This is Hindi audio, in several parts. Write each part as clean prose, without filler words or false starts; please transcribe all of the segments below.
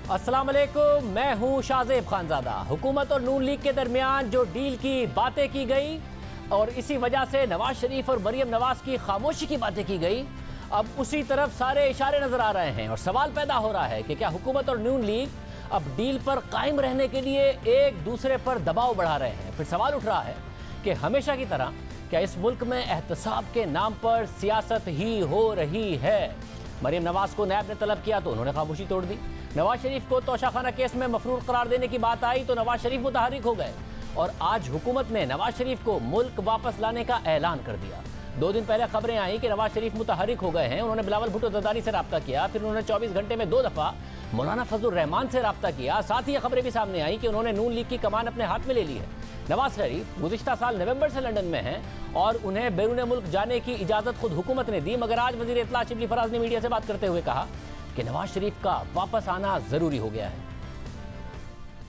अस्सलाम वालेकुम, मैं हूं शाहजेब खानजादा। हुकूमत और नून लीग के दरमियान जो डील की बातें की गई और इसी वजह से नवाज शरीफ और मरियम नवाज की खामोशी की बातें की गई, अब उसी तरफ सारे इशारे नजर आ रहे हैं और सवाल पैदा हो रहा है कि क्या हुकूमत और नून लीग अब डील पर कायम रहने के लिए एक दूसरे पर दबाव बढ़ा रहे हैं। फिर सवाल उठ रहा है कि हमेशा की तरह क्या इस मुल्क में एहतसाब के नाम पर सियासत ही हो रही है। मरियम नवाज को नैब ने तलब किया तो उन्होंने खामोशी तोड़ दी। नवाज शरीफ को तोशाखाना केस में मफरूर करार देने की बात आई तो नवाज शरीफ मुतहर्रिक हो गए और आज हुकूमत ने नवाज शरीफ को मुल्क वापस लाने का ऐलान कर दिया। 2 दिन पहले खबरें आई कि नवाज शरीफ मुतहर्रिक हो गए हैं। उन्होंने बिलावल भुट्टो जरदारी से रब्ता किया, फिर उन्होंने 24 घंटे में 2 दफा मौलाना फजलुर रहमान से रब्ता किया। साथ ही यह खबरें भी सामने आई कि उन्होंने नून लीग की कमान अपने हाथ में ले ली है। नवाज शरीफ गुज़िश्ता साल नवंबर से लंदन में हैं और उन्हें बैरून मुल्क जाने की इजाजत खुद हुकूमत ने दी, मगर आज वजीर इत्तला शिबली फराज ने मीडिया से बात करते हुए कहा कि नवाज शरीफ का वापस आना जरूरी हो गया है।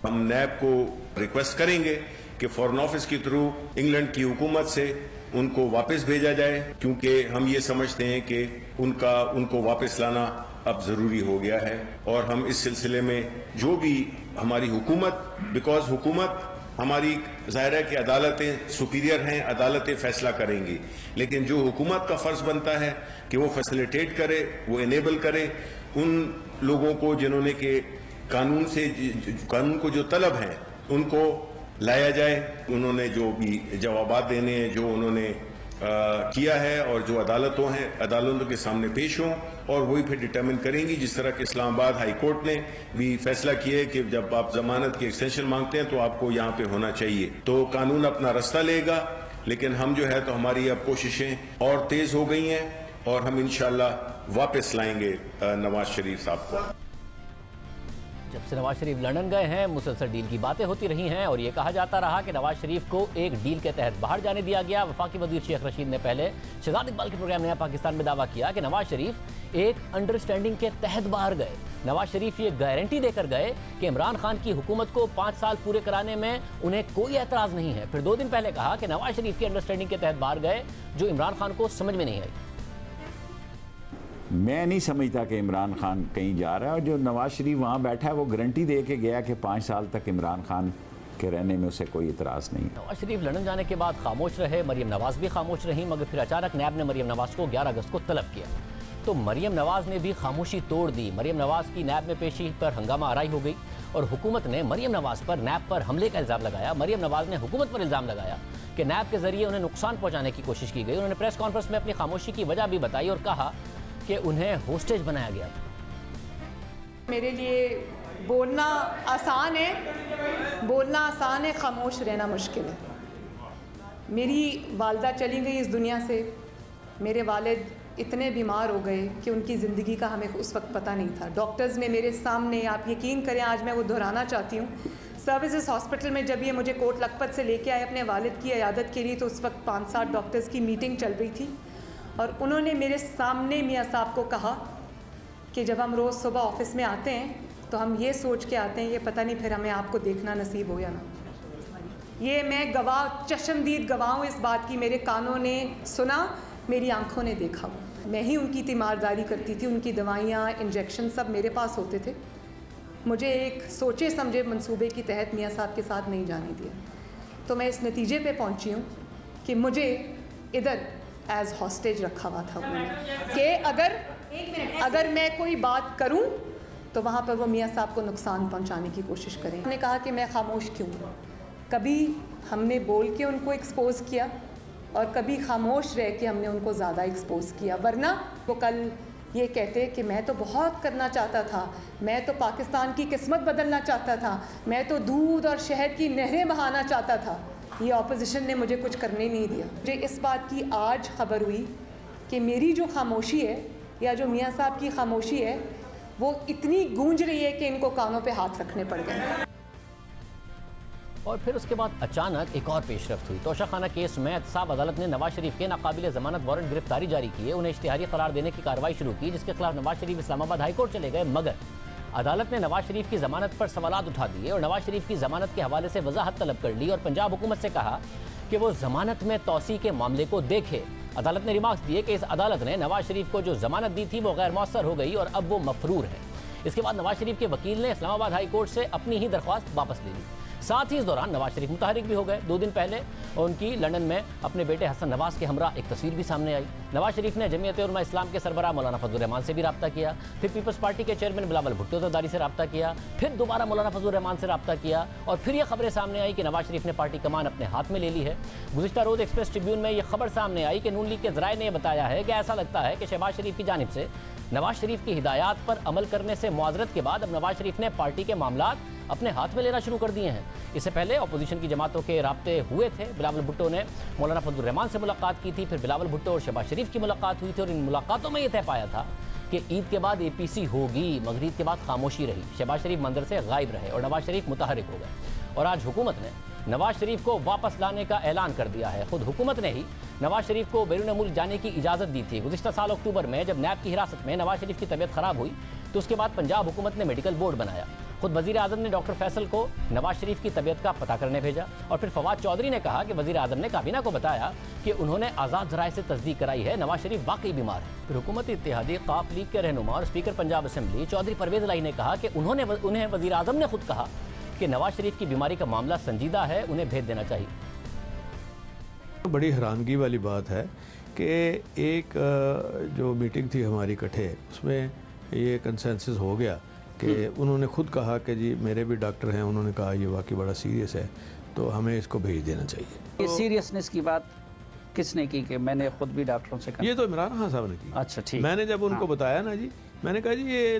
हम नैब को रिक्वेस्ट करेंगे कि फॉरेन ऑफिस के थ्रू इंग्लैंड की हुकूमत से उनको वापस भेजा जाए, क्योंकि हम ये समझते हैं कि उनको वापस लाना अब जरूरी हो गया है। और हम इस सिलसिले में जो भी हमारी हुकूमत, बिकॉज हुकूमत हमारी जाहिर है कि अदालतें सुपीरियर हैं, अदालतें फैसला करेंगी, लेकिन जो हुकूमत का फर्ज बनता है कि वो फैसिलिटेट करे, वो इनेबल करे उन लोगों को जिन्होंने के कानून को जो तलब है उनको लाया जाए। उन्होंने जो भी जवाबात देने हैं, जो उन्होंने किया है और जो अदालतों के सामने पेश हों और वही फिर डिटरमिन करेंगी। जिस तरह के इस्लामाबाद हाई कोर्ट ने भी फैसला किया है कि जब आप जमानत की एक्सटेंशन मांगते हैं तो आपको यहाँ पे होना चाहिए, तो कानून अपना रास्ता लेगा। लेकिन हम जो है तो हमारी अब कोशिशें और तेज हो गई हैं और हम इंशाल्लाह वापस लाएंगे नवाज शरीफ साहब को। जब से नवाज शरीफ लंदन गए हैं मुसलसल डील की बातें होती रही हैं और ये कहा जाता रहा कि नवाज शरीफ को एक डील के तहत बाहर जाने दिया गया। वफाकी वजीर शेख रशीद ने पहले शहजाद इकबाल के प्रोग्राम नया पाकिस्तान में दावा किया कि नवाज शरीफ एक अंडरस्टैंडिंग के तहत बाहर गए। नवाज शरीफ ये गारंटी देकर गए कि इमरान खान की हुकूमत को 5 साल पूरे कराने में उन्हें कोई एतराज नहीं है। फिर 2 दिन पहले कहा कि नवाज शरीफ की अंडरस्टैंडिंग के तहत बाहर गए जो इमरान खान को समझ में नहीं आई। मैं नहीं समझता कि इमरान खान कहीं जा रहा है, और जो नवाज शरीफ वहाँ बैठा है वो गारंटी दे के गया कि 5 साल तक इमरान खान के रहने में उसे कोई इतराज़ नहीं। नवाज शरीफ लंदन जाने के बाद खामोश रहे, मरियम नवाज भी खामोश रहीं, मगर फिर अचानक नैब ने मरियम नवाज को 11 अगस्त को तलब किया तो मरियम नवाज ने भी खामोशी तोड़ दी। मरियम नवाज की नैब में पेशी पर हंगामा आराई हो गई और हुकूमत ने मरियम नवाज पर नैब पर हमले का इल्ज़ाम लगाया। मरियम नवाज ने हुकूमत पर इल्ज़ाम लगाया कि नैब के जरिए उन्हें नुकसान पहुँचाने की कोशिश की गई। उन्होंने प्रेस कॉन्फ्रेंस में अपनी खामोशी की वजह भी बताई और कहा कि उन्हें होस्टेज बनाया गया। मेरे लिए बोलना आसान है, खामोश रहना मुश्किल है। मेरी वालदा चली गई इस दुनिया से, मेरे वालिद इतने बीमार हो गए कि उनकी ज़िंदगी का हमें उस वक्त पता नहीं था। डॉक्टर्स में मेरे सामने, आप यकीन करें आज मैं वो दोहराना चाहती हूँ, सर्विसेज हॉस्पिटल में जब ये मुझे कोट लखपत से लेके आए अपने वालिद की इयादत के लिए, तो उस वक्त 5-7 डॉक्टर्स की मीटिंग चल रही थी और उन्होंने मेरे सामने मियाँ साहब को कहा कि जब हम रोज़ सुबह ऑफिस में आते हैं तो हम ये सोच के आते हैं ये पता नहीं फिर हमें आपको देखना नसीब हो या ना। ये मैं गवाह, चश्मदीद गवाह हूँ इस बात की। मेरे कानों ने सुना, मेरी आंखों ने देखा। मैं ही उनकी तीमारदारी करती थी, उनकी दवाइयाँ, इंजेक्शन सब मेरे पास होते थे। मुझे एक सोचे समझे मंसूबे के तहत मियाँ साहब के साथ नहीं जाने दिया। तो मैं इस नतीजे पे पहुँची हूँ कि मुझे इधर एज हॉस्टेज रखा हुआ था उन्होंने कि अगर मैं कोई बात करूं तो वहाँ पर वो मियाँ साहब को नुकसान पहुँचाने की कोशिश करें। उन्होंने कहा कि मैं खामोश क्यों। कभी हमने बोल के उनको एक्सपोज किया और कभी खामोश रह के हमने उनको ज़्यादा एक्सपोज किया, वरना वो कल ये कहते कि मैं तो बहुत करना चाहता था, मैं तो पाकिस्तान की किस्मत बदलना चाहता था, मैं तो दूध और शहद की नहरें बहाना चाहता था। ये ऑपोजिशन ने मुझे कुछ करने नहीं दिया। मुझे इस बात की आज खबर हुई कि मेरी जो खामोशी है या जो मियाँ साहब की खामोशी है वो इतनी गूंज रही है कि इनको कानों पे हाथ रखने पड़ गए। और फिर उसके बाद अचानक एक और पेशरफ्त हुई। तोशाखाना केस में एहतसाब अदालत ने नवाज शरीफ के नाकाबिल ज़मानत वारंट गिरफ्तारी जारी किए, उन्हें इश्तिहारी करार देने की कार्रवाई शुरू की, जिसके खिलाफ नवाज शरीफ इस्लामाबाद हाई कोर्ट चले गए, मगर अदालत ने नवाज शरीफ की जमानत पर सवालात उठा दिए और नवाज शरीफ की जमानत के हवाले से वजाहत तलब कर ली और पंजाब हुकूमत से कहा कि वो जमानत में तौसी के मामले को देखे। अदालत ने रिमार्क्स दिए कि इस अदालत ने नवाज शरीफ को जो जमानत दी थी वो गैर मौसर हो गई और अब वो मफरूर है। इसके बाद नवाज शरीफ के वकील ने इस्लामाबाद हाई कोर्ट से अपनी ही दरख्वास्त वापस ले ली। साथ ही इस दौरान नवाज शरीफ मुतहरिक भी हो गए। 2 दिन पहले उनकी लंदन में अपने बेटे हसन नवाज के हमरा एक तस्वीर भी सामने आई। नवाज शरीफ ने जमीयत उलमा इस्लाम के सरबराह मौलाना फजल रहमान से भी रब्ता किया, फिर पीपल्स पार्टी के चेयरमैन बिलावल भुट्टो जरदारी से रब्ता किया, फिर दोबारा मौलाना फजल रहमान से रब्ता किया और फिर यह खबरें सामने आई कि नवाज शरीफ ने पार्टी कमान अपने हाथ में ले ली है। गुज़िश्ता रोज़ एक्सप्रेस ट्रिब्यून में यह खबर सामने आई कि नून लीग के ज़राए ने यह बताया है कि ऐसा लगता है कि शहबाज शरीफ की जानिब से नवाज शरीफ की हिदायत पर अमल करने से मुआज़रत के बाद अब नवाज शरीफ ने पार्टी के मामलात अपने हाथ में लेना शुरू कर दिए हैं। इससे पहले अपोजिशन की जमातों के राब्ते हुए थे। बिलावल भुट्टो ने मौलाना फजल रहमान से मुलाकात की थी, फिर बिलावल भुट्टो और शहबाज शरीफ की मुलाकात हुई थी और इन मुलाकातों में यह तय पाया था कि ईद के बाद APC होगी, मगर ईद के बाद खामोशी रही। शहबाज शरीफ मंदिर से गायब रहे और नवाज शरीफ मुतहरिक हो गए और आज हुकूमत ने नवाज शरीफ को वापस लाने का ऐलान कर दिया है। खुद हुकूमत ने ही नवाज शरीफ को बैरून मुल्क जाने की इजाज़त दी थी। गुज़िश्ता साल अक्टूबर में जब नैब की हिरासत में नवाज शरीफ की तबीयत खराब हुई तो उसके बाद पंजाब हुकूमत ने मेडिकल बोर्ड बनाया। खुद वज़ीर आज़म ने डॉक्टर फैसल को नवाज शरीफ की तबीयत का पता करने भेजा और फिर फवाद चौधरी ने कहा कि वज़ीर आज़म ने काबीना को बताया कि उन्होंने आज़ाद ज़राए से तस्दीक कराई है नवाज शरीफ वाकई बीमार है। फिर हुकूमती इत्तेहादी काफ लीग के रहनुमा और स्पीकर पंजाब असम्बली चौधरी परवेज़ इलाही ने कहा कि उन्हें वज़ीर आज़म ने खुद कहा कि नवाज शरीफ की बीमारी का मामला संजीदा है, उन्हें भेज देना चाहिए। बड़ी हैरानगी वाली बात है कि एक जो मीटिंग थी हमारी इकट्ठे, उसमें ये कंसेंसस हो गया कि उन्होंने खुद कहा कि जी मेरे भी डॉक्टर हैं, उन्होंने कहा ये वाकई बड़ा सीरियस है तो हमें इसको भेज देना चाहिए। ये सीरियसनेस की बात किसने की कि मैंने खुद भी डॉक्टरों से कहा? ये तो इमरान खान साहब ने की। अच्छा ठीक। मैंने जब उनको बताया ना जी, मैंने कहा जी ये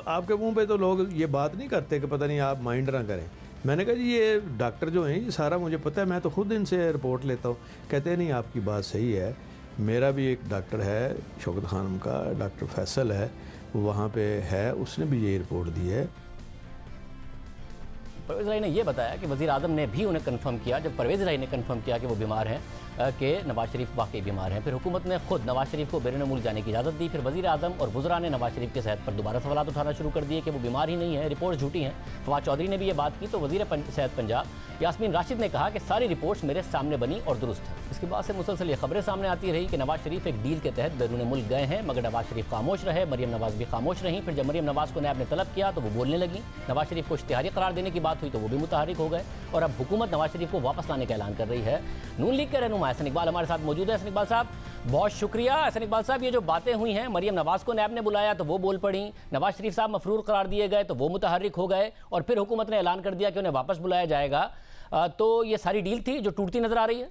आपके मुंह पे तो लोग ये बात नहीं करते कि पता नहीं आप माइंड ना करें। मैंने कहा जी ये डॉक्टर जो हैं ये सारा मुझे पता है, मैं तो खुद इनसे रिपोर्ट लेता हूँ। कहते हैं नहीं आपकी बात सही है, मेरा भी एक डॉक्टर है शौकत खानम का, डॉक्टर फैसल है, वहाँ पे है, उसने भी ये रिपोर्ट दी है। परवेज़ इलाही ने यह बताया कि वज़ीर आज़म ने भी उन्हें कंफर्म किया, जब परवेज़ इलाही ने कंफर्म किया कि वो बीमार हैं, कि नवाज शरीफ वाकई बीमार हैं। फिर हुकूमत ने खुद नवाज शरीफ को बैरून मुल्क जाने की इजाज़त दी। फिर वज़ीर आज़म और वुज़रा ने नवाज शरीफ के सेहत पर दोबारा सवाल उठाना शुरू कर दिए कि वो बीमार ही नहीं है, रिपोर्ट झूठी हैं। फवाद चौधरी ने भी ये बात की तो वज़ीर सेहत पंजाब यास्मीन राशिद ने कहा कि सारी रिपोर्ट्स मेरे सामने बनी और दुरुस्त हैं। इसके बाद से मुसलसल ये खबरें सामने आती रही कि नवाज शरीफ एक डील के तहत बैरून मुल्क गए हैं, मगर नवाज शरीफ खामोश रहे, मरियम नवाज भी खामोश रहीं। फिर जब मरियम नवाज को नैब ने तलब किया तो वो बोलने लगी। नवाज शरीफ को इश्तिहारी करार देने की बात हुई तो वो भी मुतहरिक हो गए और अब हुकूमत नवाज शरीफ को वापस लाने का ऐलान कर रही है। नून लीग के रहनुमा हसन इकबाल हमारे साथ मौजूद है। हसन इकबाल साहब बहुत शुक्रिया। हसन इकबाल साहब ये जो बातें हुई हैं, मरियम नवाज को नैब ने बुलाया तो वो बोल पड़ी, नवाज शरीफ साहब मफरूर करार दिए गए तो वो मुतहरिक हो गए और फिर हुकूमत ने ऐलान कर दिया कि उन्हें वापस बुलाया जाएगा, तो ये सारी डील थी जो टूटती नजर आ रही है।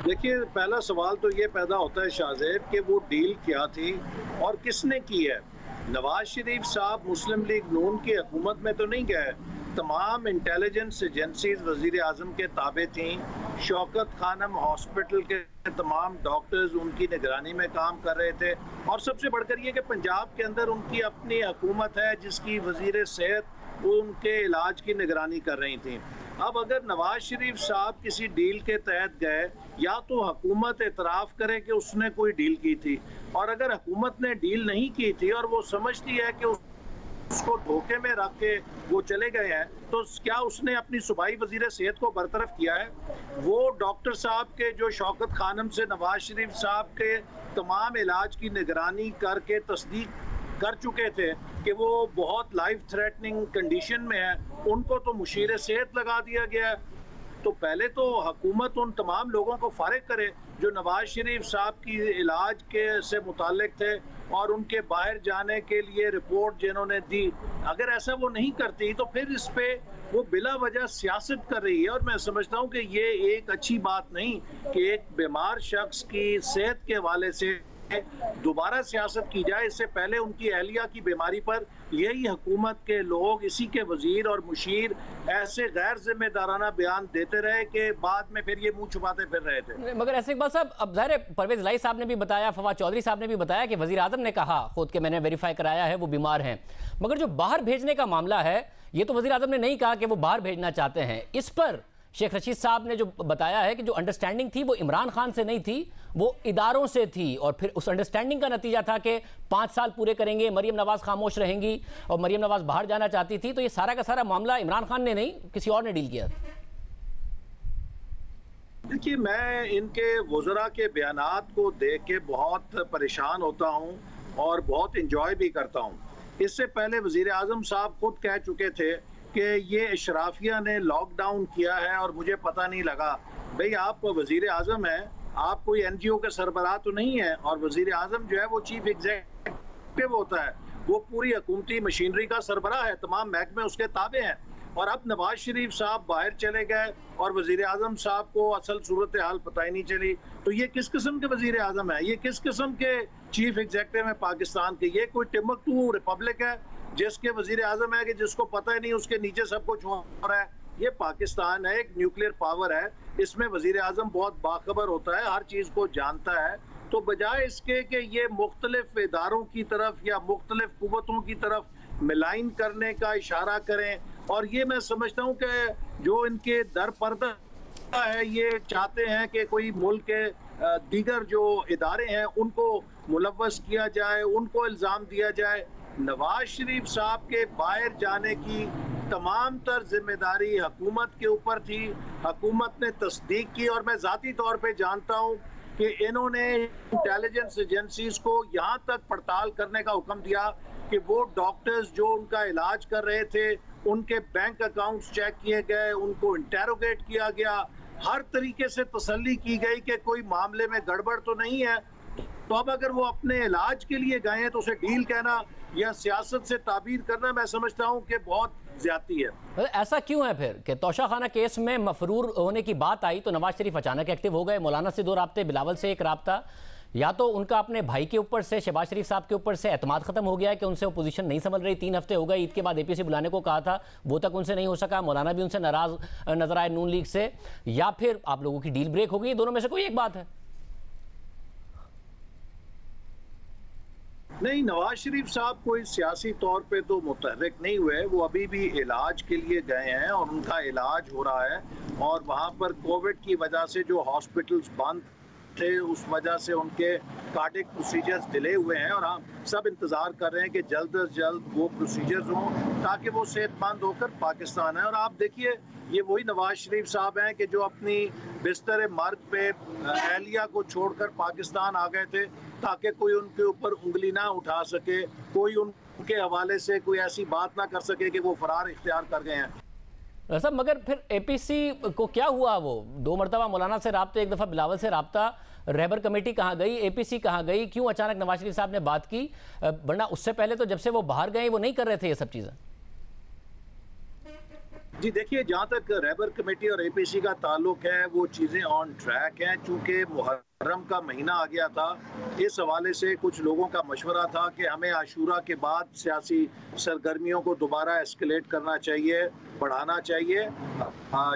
देखिए, पहला सवाल तो ये पैदा होता है शाहजेब कि वो डील क्या थी और किसने की है। नवाज शरीफ साहब मुस्लिम लीग नून की हुकूमत में तो नहीं गए, तमाम इंटेलिजेंस एजेंसीज वजीर आजम के ताबे थीं। शौकत खानम हॉस्पिटल के तमाम डॉक्टर्स उनकी निगरानी में काम कर रहे थे और सबसे बढ़कर ये कि पंजाब के अंदर उनकी अपनी हुकूमत है जिसकी वजीर सेहत उनके इलाज की निगरानी कर रही थी। अब अगर नवाज शरीफ साहब किसी डील के तहत गए, या तो हुकूमत एतराफ़ करे कि उसने कोई डील की थी, और अगर हुकूमत ने डील नहीं की थी और वो समझती है कि उसको धोखे में रख के वो चले गए हैं, तो क्या उसने अपनी सूबाई वजीर सेहत को बरतरफ किया है? वो डॉक्टर साहब के जो शौकत खानम से नवाज शरीफ साहब के तमाम इलाज की निगरानी करके तस्दीक कर चुके थे कि वो बहुत लाइफ थ्रेटनिंग कंडीशन में है, उनको तो मुशीर सेहत लगा दिया गया है। तो पहले तो हुकूमत उन तमाम लोगों को फारिग करे जो नवाज शरीफ साहब की इलाज के से मुताल्लिक थे और उनके बाहर जाने के लिए रिपोर्ट जिन्होंने दी। अगर ऐसा वो नहीं करती तो फिर इस पे वो बिला वजह सियासत कर रही है, और मैं समझता हूँ कि ये एक अच्छी बात नहीं कि एक बीमार शख्स की सेहत के हवाले से दोबारा सियासत की जाए। इससे पहले उनकी अहलिया की बीमारी पर यही हुकूमत के लोग, इसी के वजीर और मुशीर ऐसे गैर जिम्मेदाराना बयान देते रहे कि बाद में फिर ये मुंह छुपाते फिर रहे थे। मगर ऐसे इकबाल साहब, अब ज़ाहिर है परवेज़ इलाही साहब ने भी बताया, फवाद चौधरी साहब ने भी बताया कि वजीर आज़म ने कहा खुद के मैंने वेरीफाई कराया है वो बीमार हैं, मगर जो बाहर भेजने का मामला है ये तो वजीर आज़म ने नहीं कहा कि वो बाहर भेजना चाहते हैं। इस पर शेख रशीद साहब ने जो बताया है कि जो अंडरस्टैंडिंग थी वो इमरान खान से नहीं थी, वो इदारों से थी, और फिर उस अंडरस्टैंडिंग का नतीजा था कि 5 साल पूरे करेंगे, मरियम नवाज खामोश रहेंगी और मरियम नवाज बाहर जाना चाहती थी। तो ये सारा का सारा मामला इमरान खान ने नहीं किसी और ने डील किया। देखिए, मैं इनके वज़रा के बयानात को देख के बहुत परेशान होता हूँ और बहुत इंजॉय भी करता हूँ। इससे पहले वज़ीर आज़म साहब खुद कह चुके थे कि ये इशराफिया ने लॉकडाउन किया है और मुझे पता नहीं लगा। भाई, आप वज़ीर आज़म हैं, आप कोई NGO के सरबराह तो नहीं है, और वज़ीर आज़म जो है वो चीफ एग्जीक्यूटिव होता है, वो पूरी हुकूमती मशीनरी का सरबराह है, तमाम महकमे उसके ताबे हैं। और अब नवाज शरीफ साहब बाहर चले गए और वज़ीर आज़म साहब को असल सूरत हाल पता ही नहीं चली, तो ये किस किस्म के वज़ीर आज़म है? ये किस किस्म के चीफ एग्जीक्यूटिव है पाकिस्तान के? ये कोई टिम्बकटू रिपब्लिक है जिसके वज़ीर आज़म है कि जिसको पता ही नहीं उसके नीचे सब कुछ हो रहा है? ये पाकिस्तान है, एक न्यूक्लियर पावर है, इसमें वज़ीर आज़म बहुत बाखबर होता है, हर चीज़ को जानता है। तो बजाय इसके कि ये मुख्तलिफ इदारों की तरफ या मुख्तलिफ कुव्वतों की तरफ मिलाइन करने का इशारा करें, और ये मैं समझता हूँ कि जो इनके दर पर्दा है, ये चाहते हैं कि कोई मुल्क के दीगर जो इदारे हैं उनको मुलव्वस किया जाए, उनको इल्ज़ाम दिया जाए। नवाज शरीफ साहब के बाहर जाने की तमाम तर जिम्मेदारी हुकूमत के ऊपर थी, हुकूमत ने तस्दीक की, और मैं ज़ाती तौर पे जानता हूँ कि इन्होंने इंटेलिजेंस एजेंसीज को यहाँ तक पड़ताल करने का हुक्म दिया कि वो डॉक्टर्स जो उनका इलाज कर रहे थे उनके बैंक अकाउंट्स चेक किए गए, उनको इंटेरोगेट किया गया, हर तरीके से तसल्ली की गई कि कोई मामले में गड़बड़ तो नहीं है। तो अब अगर वो अपने इलाज के लिए गए हैं तो उसे डील कहना या सियासत से ताबीर करना, मैं समझता हूँ कि बहुत ज्यादती है। ऐसा क्यों है फिर कि तोशाखाना केस में मफरूर होने की बात आई तो नवाज शरीफ अचानक एक्टिव हो गए? मौलाना से 2 राब्ते, बिलावल से 1 राब्ता, या तो उनका अपने भाई के ऊपर से, शहबाज शरीफ साहब के ऊपर से एतमाद खत्म हो गया है कि उनसे अपोजिशन नहीं संभल रही। 3 हफ्ते हो गए, ईद के बाद APC बुलाने को कहा था, वो तक उनसे नहीं हो सका, मौलाना भी उनसे नाराज नजर आए नून लीग से, या फिर आप लोगों की डील ब्रेक हो गई? दोनों में से कोई एक बात है। नहीं, नवाज शरीफ साहब कोई सियासी तौर पे तो मुतहर्रिक नहीं हुए, वो अभी भी इलाज के लिए गए हैं और उनका इलाज हो रहा है, और वहाँ पर कोविड की वजह से जो हॉस्पिटल्स बंद थे उस वजह से उनके कार्डिक प्रोसीजर्स डिले हुए हैं, और हम सब इंतज़ार कर रहे हैं कि जल्द अज जल्द वो प्रोसीजर्स हों ताकि वो सेहतमंद होकर पाकिस्तान है। और आप देखिए, ये वही नवाज शरीफ साहब हैं कि जो अपनी बिस्तर मर्ग पे अहलिया को छोड़कर पाकिस्तान आ गए थे ताकि कोई उनके ऊपर उंगली ना उठा सके, कोई उनके हवाले से कोई ऐसी बात ना कर सके कि वो फरार इख्तियार कर गए हैं। सब मगर फिर APC को क्या हुआ? वो 2 मरतबा मौलाना से राब्ते, 1 दफ़ा बिलावल से राब्ता, रहबर कमेटी कहाँ गई, APC कहाँ गई? क्यों अचानक नवाज शरीफ साहब ने बात की? वरना उससे पहले तो जब से वो बाहर गए वो नहीं कर रहे थे ये सब चीज़ें। जी देखिए, जहाँ तक रहबर कमेटी और APC का ताल्लुक है वो चीज़ें ऑन ट्रैक हैं। चूँकि मुहर्रम का महीना आ गया था, इस हवाले से कुछ लोगों का मशवरा था कि हमें आशूरा के बाद सियासी सरगर्मियों को दोबारा एस्केलेट करना चाहिए, बढ़ाना चाहिए।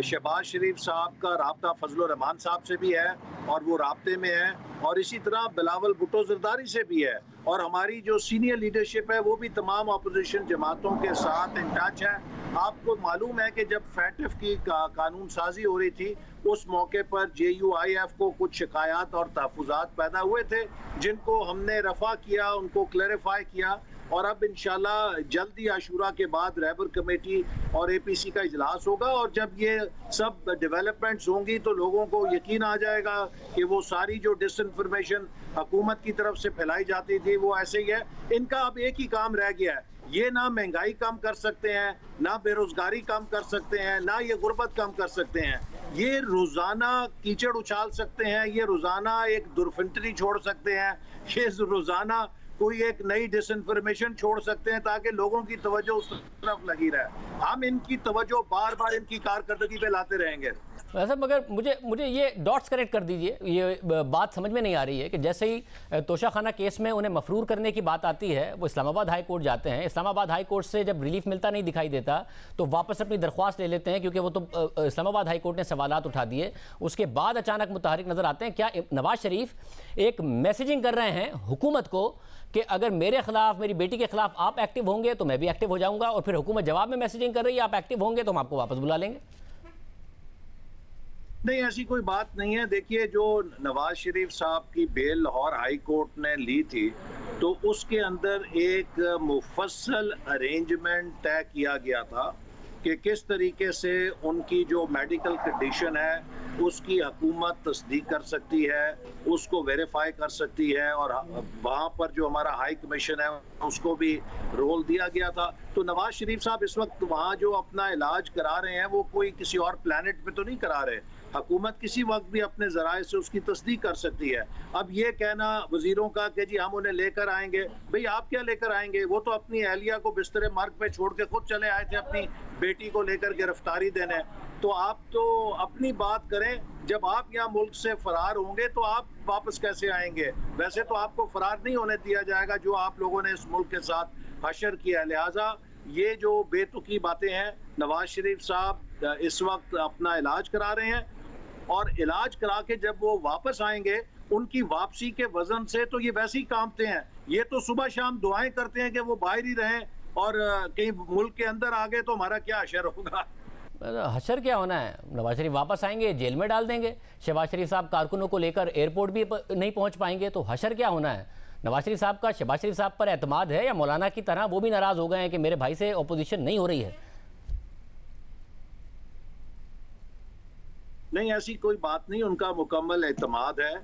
शहबाज शरीफ साहब का राब्ता फजल रहमान साहब से भी है और वो राब्ते में है, और इसी तरह बिलावल भुट्टो जरदारी से भी है, और हमारी जो सीनियर लीडरशिप है वो भी तमाम अपोजिशन जमातों के साथ इन टच है। आपको मालूम है कि जब फैटफ की कानून साजी हो रही थी उस मौके पर JUIF को कुछ शिकायत और तहफ़्फ़ुज़ात पैदा हुए थे जिनको हमने रफ़ा किया, उनको क्लैरिफाई किया, और अब इंशाल्लाह जल्दी आशूरा के बाद रहबर कमेटी और APC का इजलास होगा, और जब ये सब डेवलपमेंट्स होंगी तो लोगों को यकीन आ जाएगा कि वो सारी जो डिसइंफॉर्मेशन हुकूमत की तरफ से फैलाई जाती थी वो ऐसे ही है। इनका अब एक ही काम रह गया है, ये ना महंगाई कम कर सकते हैं, ना बेरोजगारी कम कर सकते हैं, ना ये गुर्बत कम कर सकते हैं। ये रोजाना कीचड़ उछाल सकते हैं, ये रोजाना एक दुर्फिंतरी छोड़ सकते हैं, ये रोजाना कोई एक नई डिसइंफॉर्मेशन छोड़ सकते हैं ताकि लोगों की तवज्जो उस तरफ लगी रहे। हम इनकी तवज्जो बार बार इनकी कारकर्दगी पे लाते रहेंगे। वैसे मगर मुझे ये डॉट्स कनेक्ट कर दीजिए, ये बात समझ में नहीं आ रही है कि जैसे ही तोशाखाना केस में उन्हें मफरूर करने की बात आती है वो इस्लामाबाद हाई कोर्ट जाते हैं, इस्लामाबाद हाई कोर्ट से जब रिलीफ मिलता नहीं दिखाई देता तो वापस अपनी दरख्वास्त ले लेते हैं क्योंकि वो तो इस्लामाबाद हाई कोर्ट ने सवालात उठा दिए। उसके बाद अचानक मुतहरिक नजर आते हैं। क्या नवाज शरीफ एक मैसेजिंग कर रहे हैं हुकूमत को कि अगर मेरे खिलाफ, मेरी बेटी के खिलाफ आप एक्टिव होंगे तो मैं भी एक्टिव हो जाऊंगा, और फिर हुकूमत जवाब में मैसेजिंग कर रही है आप एक्टिव होंगे तो हम आपको वापस बुला लेंगे? नहीं, ऐसी कोई बात नहीं है। देखिए, जो नवाज शरीफ साहब की बेल लाहौर हाई कोर्ट ने ली थी तो उसके अंदर एक मुफस्सल अरेंजमेंट तय किया गया था कि किस तरीके से उनकी जो मेडिकल कंडीशन है उसकी हुकूमत तस्दीक कर सकती है, उसको वेरीफाई कर सकती है, और वहाँ पर जो हमारा हाई कमीशन है उसको भी रोल दिया गया था। तो नवाज शरीफ साहब इस वक्त वहाँ जो अपना इलाज करा रहे हैं वो कोई किसी और प्लेनेट पे तो नहीं करा रहे। हुकूमत किसी वक्त भी अपने ज़राए से उसकी तस्दीक कर सकती है। अब ये कहना वजीरों का कि जी हम उन्हें लेकर आएंगे, भाई आप क्या लेकर आएंगे? वो तो अपनी अहलिया को बिस्तरे मर्ग पे छोड़ के खुद चले आए थे अपनी बेटी को लेकर गिरफ्तारी देने। तो आप तो अपनी बात करें, जब आप यहाँ मुल्क से फरार होंगे तो आप वापस कैसे आएंगे? वैसे तो आपको फरार नहीं होने दिया जाएगा जो आप लोगों ने इस मुल्क के साथ हशर किया। लिहाजा ये जो बेतुकी बातें हैं, नवाज शरीफ साहब इस वक्त अपना इलाज करा रहे हैं, और इलाज करा के जब वो वापस आएंगे उनकी वापसी के वजन से तो ये वैसे ही कांपते हैं। ये तो सुबह शाम दुआएं करते हैं कि वो बाहर ही रहें, और कहीं मुल्क के अंदर आ गए तो हमारा क्या हशर होगा। हशर क्या होना है? नवाज शरीफ वापस आएंगे, जेल में डाल देंगे। शहबाज शरीफ साहब कारकुनों को लेकर एयरपोर्ट भी नहीं पहुंच पाएंगे, तो हशर क्या होना है? नवाज शरीफ साहब का शहबाज शरीफ साहब पर एतमाद है, या मौलाना की तरह वो भी नाराज हो गए हैं कि मेरे भाई से अपोजिशन नहीं हो रही है? नहीं, ऐसी कोई बात नहीं, उनका मुकम्मल एतमाद है।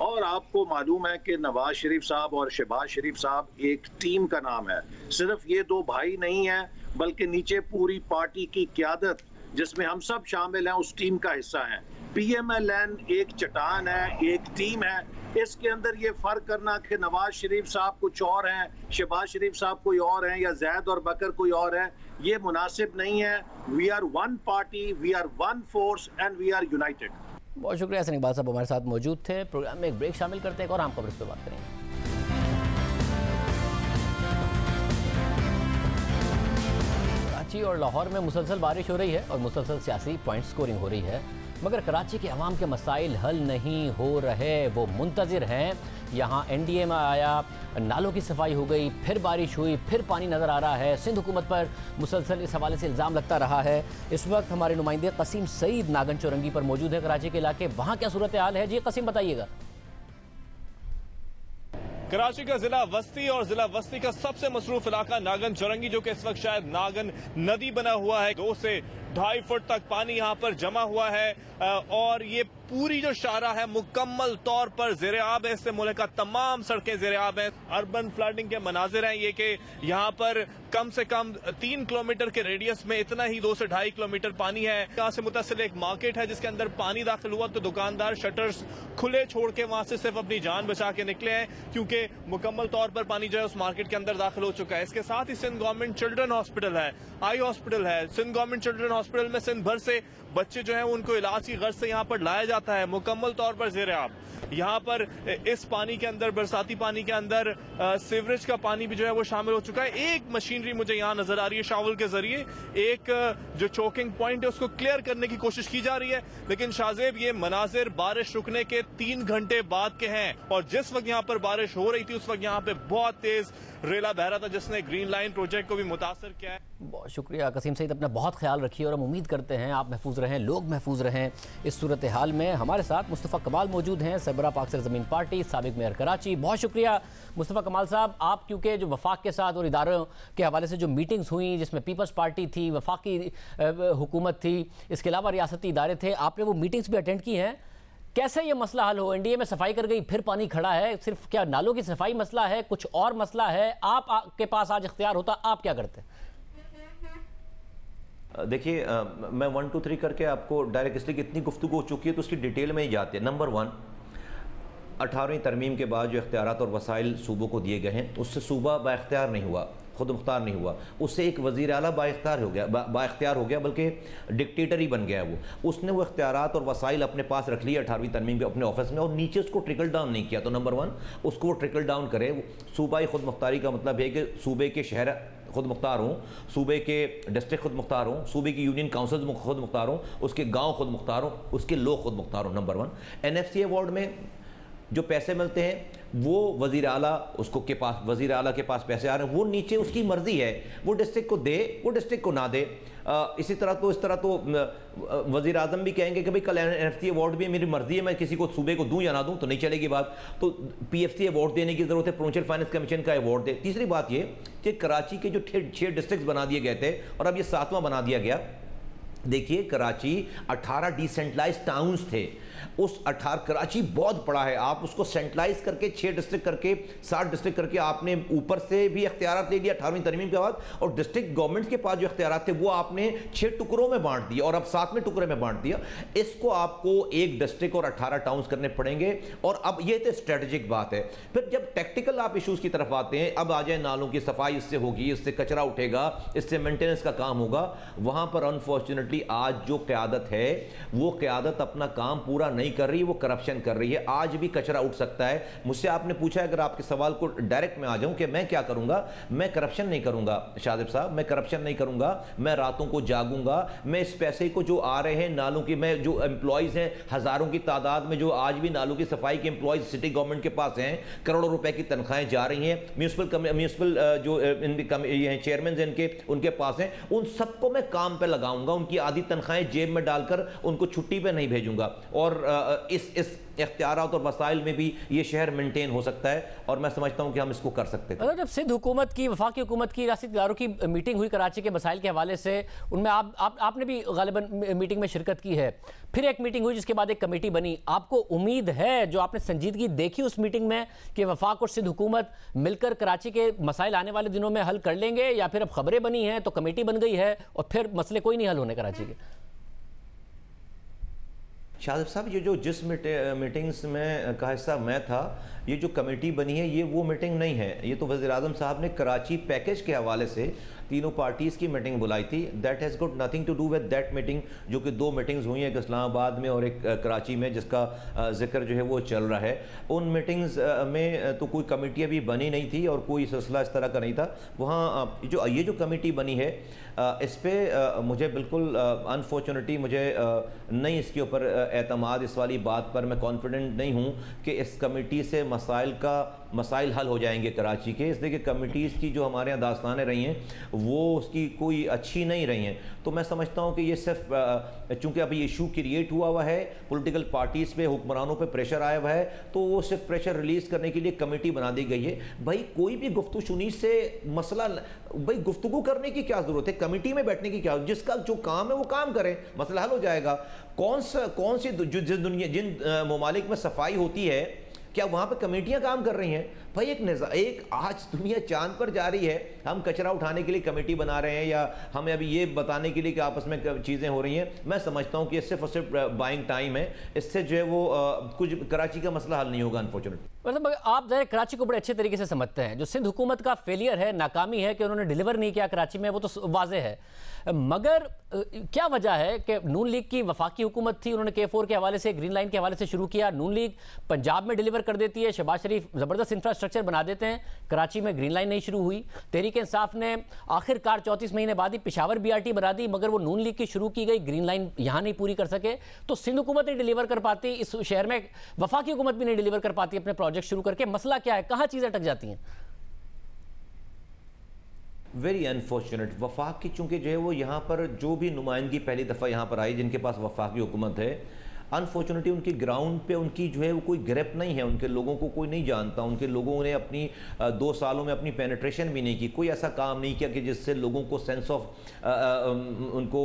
और आपको मालूम है कि नवाज शरीफ साहब और शहबाज शरीफ साहब एक टीम का नाम है। सिर्फ ये दो भाई नहीं है, बल्कि नीचे पूरी पार्टी की क़यादत जिसमें हम सब शामिल हैं उस टीम का हिस्सा हैं। PMLN एक चट्टान है, एक टीम है। इसके अंदर ये फर्क करना कि नवाज शरीफ साहब कुछ और हैं, शहबाज शरीफ साहब कोई और हैं, या जैद और बकर कोई और है, ये मुनासिब नहीं है। We are one party, we are one force and we are united. बहुत शुक्रिया हसन इकबाल साहब हमारे साथ मौजूद थे। प्रोग्राम में एक ब्रेक शामिल करते हैं और आम खबर इस पर बात करेंगे। कराची और लाहौर में मुसलसल बारिश हो रही है और मुसलसल सियासी पॉइंट स्कोरिंग हो रही है, मगर कराची के अवाम के मसाइल हल नहीं हो रहे, वो मुंतज़िर हैं। यहाँ NDA में आया, नालों की सफाई हो गई, फिर बारिश हुई, फिर पानी नज़र आ रहा है। सिंध हुकूमत पर मुसलसल इस हवाले से इल्ज़ाम लगता रहा है। इस वक्त हमारे नुमाइंदे कसीम सईद नागन चौरंगी पर मौजूद है कराची के इलाके। वहाँ क्या सूरत हाल है जी कसीम, बताइएगा। कराची का जिला वस्ती और जिला वस्ती का सबसे मसरूफ इलाका नागन चौरंगी, जो कि इस वक्त शायद नागन नदी बना हुआ है। 2 से 2.5 फुट तक पानी यहाँ पर जमा हुआ है और ये पूरी जो शाहरा है मुकम्मल तौर पर ज़ेर-ए-आब है। इससे मुल्क का तमाम सड़कें ज़ेर-ए-आब हैं। अर्बन फ्लडिंग के मनाजिर हैं ये कि यहाँ पर कम से कम 3 किलोमीटर के रेडियस में इतना ही 2 से 2.5 किलोमीटर पानी है। यहाँ से मुतसिल एक मार्केट है जिसके अंदर पानी दाखिल हुआ तो दुकानदार शटर्स खुले छोड़ के वहां से सिर्फ अपनी जान बचा के निकले हैं, क्योंकि मुकम्मल तौर पर पानी जो है उस मार्केट के अंदर दाखिल हो चुका है। इसके साथ ही सिंध गवर्नमेंट चिल्ड्रन हॉस्पिटल है, आई हॉस्पिटल है। सिंध गवर्नमेंट चिल्ड्रन हॉस्पिटल में सिंध भर से बच्चे जो हैं उनको इलाज की गर्ज से यहाँ पर लाया जाता है, मुकम्मल तौर पर ज़ेर-ए-आब। यहाँ पर इस पानी के अंदर, बरसाती पानी के अंदर सीवरेज का पानी भी जो है वो शामिल हो चुका है। एक मशीनरी मुझे यहाँ नजर आ रही है, शावल के जरिए एक जो चोकिंग पॉइंट है उसको क्लियर करने की कोशिश की जा रही है, लेकिन शाहजेब ये मनाजिर बारिश रुकने के 3 घंटे बाद के हैं। और जिस वक्त यहाँ पर बारिश हो रही थी उस वक्त यहाँ पे बहुत तेज रेला बह रहा था जिसने ग्रीन लाइन प्रोजेक्ट को भी मुतासर किया है। बहुत शुक्रिया कसीम सईद, अपना बहुत ख्याल रखिए और हम उम्मीद करते हैं आप महफूज रहें, लोग महफूज रहें इस सूरत हाल में। हमारे साथ मुस्तफ़ा कमाल मौजूद हैं, सरबराह पाक सरज़मीन पार्टी, साबिक मेयर कराची। बहुत शुक्रिया मुस्तफ़ा कमाल साहब, आप क्योंकि जो वफाक के साथ और इदारों के हवाले से जो मीटिंग्स हुई जिसमें पीपल्स पार्टी थी, वफाकी हुकूमत थी, इसके अलावा रियासती इदारे थे, आपने वो मीटिंग्स भी अटेंड की हैं। कैसे ये मसला हल हो? NDA में सफाई कर गई, फिर पानी खड़ा है, सिर्फ क्या नालों की सफाई मसला है, कुछ और मसला है? आपके पास आज इख्तियार होता, आप क्या करते? देखिए, मैं 1 2 3 करके आपको डायरेक्ट, इसलिए इतनी गुफ्तगू हो चुकी है तो उसकी डिटेल में ही जाते हैं। नंबर 1, 18वीं तरमीम के बाद जो इख्तियारात और वसाइल सूबों को दिए गए हैं उससे सूबा बाइख्तियार नहीं हुआ, खुद मुख्तार नहीं हुआ, उससे एक वज़ीर आला बाइख्तियार हो गया, बल्कि डिक्टेटर ही बन गया है वो। उसने वो इख्तियारात और वसाइल अपने पास रख लिए 18वीं तरमीम के अपने ऑफिस में और नीचे उसको ट्रिकल डाउन नहीं किया। तो नंबर 1, उसको वो ट्रिकल डाउन करे। सूबाई खुद मुख्तारी का मतलब है कि सूबे के शहर खुद मुख्तार हों, सूबे के डिस्ट्रिक्ट खुद मुख्तार हों, सूबे की यूनियन काउंसिल खुद मुख्तार हों, उसके गाँव खुद मुख्तार हों, उसके लोग खुद मुख्तार हों। नंबर 1, NFC अवार्ड में जो पैसे मिलते हैं वो वज़ीर आला वज़ीर आला के पास पैसे आ रहे हैं, वो नीचे उसकी मर्ज़ी है, वो डिस्ट्रिक्ट को दे, वो डिस्ट्रिक्ट को ना दे। इस तरह तो वज़ीर आज़म भी कहेंगे कि भाई कल NFC अवार्ड भी मेरी मर्ज़ी है, मैं किसी को सूबे को दूं या ना दूं, तो नहीं चलेगी बात। तो PFC अवार्ड देने की ज़रूरत है, प्रोविंशियल फाइनेंस कमीशन का अवार्ड दे। तीसरी बात ये कि कराची के जो 6 डिस्ट्रिक्ट बना दिए गए थे और अब ये 7वां बना दिया गया, देखिए कराची 18 डिसेंट्रलाइज टाउन्स थे, उस 18 कराची बहुत बड़ा है, आप उसको सेंट्रलाइज करके 6 डिस्ट्रिक्ट करके 7 डिस्ट्रिक्ट करके आपने ऊपर से भी इख्तियारात ले लिया 18वीं तरमीम के बाद, और डिस्ट्रिक्ट गवर्नमेंट के पास जो इख्तियारात थे वो आपने 6 टुकड़ों में बांट दिया और अब 7वें टुकड़े में बांट दिया। इसको आपको एक डिस्ट्रिक्ट और 18 टाउन्स करने पड़ेंगे। और अब ये तो स्ट्रेटेजिक बात है। फिर जब टेक्टिकल आप इशूज की तरफ आते हैं, अब आ जाए नालों की सफाई इससे होगी, इससे कचरा उठेगा, इससे मेंटेनेंस का काम होगा, वहां पर अनफॉर्चुनेटली आज जो क़यादत है वो क़यादत अपना काम पूरा नहीं कर रही, वो करप्शन कर रही है। आज भी कचरा उठ सकता है। मुझसे आपने पूछा, अगर आपके सवाल को डायरेक्ट में आ जाऊं कि मैं क्या करूंगा, मैं करप्शन नहीं करूंगा शादिब साहब, मैं करप्शन नहीं करूंगा, मैं रातों को जागूंगा, मैं इस पैसे को जो आ रहे हैं नालों की, मैं जो एम्प्लॉयज हैं हजारों की तादाद में जो आज भी नालों की सफाई के एम्प्लॉयज सिटी गवर्नमेंट के पास हैं, करोड़ों रुपए की तनख्वाहें जा रही हैं, म्यूनिसिपल जो ये चेयरमैन इनके उनके पास हैं, उन सबको मैं काम पे लगाऊंगा, उनकी आधी तनख्वाहें जेब में डालकर उनको छुट्टी पे नहीं भेजूंगा। और इस इख्तियारात और वसाइल में भी ये शहर मेंटेन हो सकता है और मैं समझता हूं कि हम इसको कर सकते हैं। जब सिंध हुकूमत की, वफाकी हुकूमत की रियासती इदारों की मीटिंग हुई कराची के मसाइल के हवाले से, उनमें आपने भी गालिबन मीटिंग में शिरकत की है, फिर एक मीटिंग हुई जिसके बाद एक कमेटी बनी। आपको उम्मीद है, जो आपने संजीदगी देखी उस मीटिंग में, कि वफाक और सिंध हुकूमत मिलकर कराची के मसाइल आने वाले दिनों में हल कर लेंगे, या फिर अब खबरें बनी हैं तो कमेटी बन गई है और फिर मसले कोई नहीं हल होने कराची के? शादिब साहब, ये जो जिस मीटिंग्स में का हिस्सा मैं था, ये जो कमेटी बनी है ये वो मीटिंग नहीं है। ये तो वज़ीर-ए-आज़म साहब ने कराची पैकेज के हवाले से तीनों पार्टीज़ की मीटिंग बुलाई थी। That has got nothing to do with that meeting, जो कि 2 मीटिंग्स हुई हैं, एक इस्लामाबाद में और एक कराची में, जिसका जिक्र जो है वो चल रहा है। उन मीटिंग्स में तो कोई कमेटी अभी बनी नहीं थी और कोई सिलसिला इस तरह का नहीं था। वहाँ ये जो कमेटी बनी है, इस पर मुझे बिल्कुल अनफॉर्चुनेटली मुझे नहीं इसके ऊपर एतमाद, इस वाली बात पर मैं कॉन्फिडेंट नहीं हूँ कि इस कमेटी से मसाइल हल हो जाएंगे कराची के। इसलिए कि कमेटीज़ की जो हमारे यहाँ दास्तानें रही हैं वो उसकी कोई अच्छी नहीं रही हैं। तो मैं समझता हूँ कि ये सिर्फ चूँकि अभी इशू क्रिएट हुआ है, पॉलिटिकल पार्टीज़ पे, हुक्मरानों पे प्रेशर आया हुआ है, तो वो सिर्फ प्रेशर रिलीज़ करने के लिए कमेटी बना दी गई है। भाई कोई भी गुफ्तगू शुनी से मसला, भाई गुफ्तगू करने की क्या ज़रूरत है, कमेटी में बैठने की क्या, जिसका जो काम है वो काम करें, मसला हल हो जाएगा। कौन सी जिन ममालिक में सफाई होती है, क्या वहाँ पे कमेटियाँ काम कर रही हैं? भाई एक आज दुनिया चांद पर जा रही है, हम कचरा उठाने के लिए कमेटी बना रहे हैं या हमें अभी ये बताने के लिए कि आपस में चीज़ें हो रही हैं। मैं समझता हूँ कि सिर्फ और सिर्फ बाइंग टाइम है, इससे जो है वो कुछ कराची का मसला हल नहीं होगा अनफॉर्चुनेटली। मतलब आप ज़रा कराची को बड़े अच्छे तरीके से समझते हैं। जो सिंध हुकूमत का फेलियर है, नाकामी है कि उन्होंने डिलीवर नहीं किया कराची में, वो तो वाज़ेह है, मगर क्या वजह है कि नून लीग की वफाकी हुकूमत थी, उन्होंने K4 के हवाले से, ग्रीन लाइन के हवाले से शुरू किया, नून लीग पंजाब में डिलीवर कर देती है, शहबाज शरीफ ज़बरदस्त इंफ्रास्ट्रक्चर बना देते हैं, कराची में ग्रीन लाइन नहीं शुरू हुई। तहरीक इंसाफ ने आखिरकार 34 महीने बाद ही पेशावर BRT बना दी, मगर वो नून लीग की शुरू की गई ग्रीन लाइन यहाँ नहीं पूरी कर सके। तो सिंध हुकूमत नहीं डिलीवर कर पाती, इस शहर में वफाकी हुकूमत भी नहीं डिलीवर कर पाती अपने प्रोजेक्ट शुरू करके। मसला क्या है, कहाँ चीज़ें अटक जाती हैं? वेरी अनफॉर्चुनेट, वफाक की चूँकि जो है वो यहाँ पर जो भी नुमाइंदगी पहली दफ़ा यहाँ पर आई, जिनके पास वफाकी हुकूमत है, अनफॉर्चुनेटली उनकी ग्राउंड पे उनकी जो है वो कोई ग्रिप नहीं है, उनके लोगों को कोई नहीं जानता, उनके लोगों ने अपनी 2 सालों में अपनी पेनिट्रेशन भी नहीं की, कोई ऐसा काम नहीं किया कि जिससे लोगों को सेंस ऑफ उनको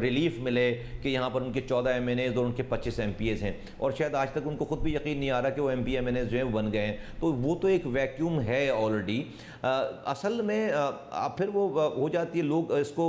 रिलीफ मिले कि यहाँ पर उनके 14 MNAs और उनके 25 MPs हैं, और शायद आज तक उनको खुद भी यकीन नहीं आ रहा कि वो MP MNAs जो है वो बन गए हैं। तो वो तो एक वैक्यूम है ऑलरेडी। असल में फिर वो हो जाती है, लोग इसको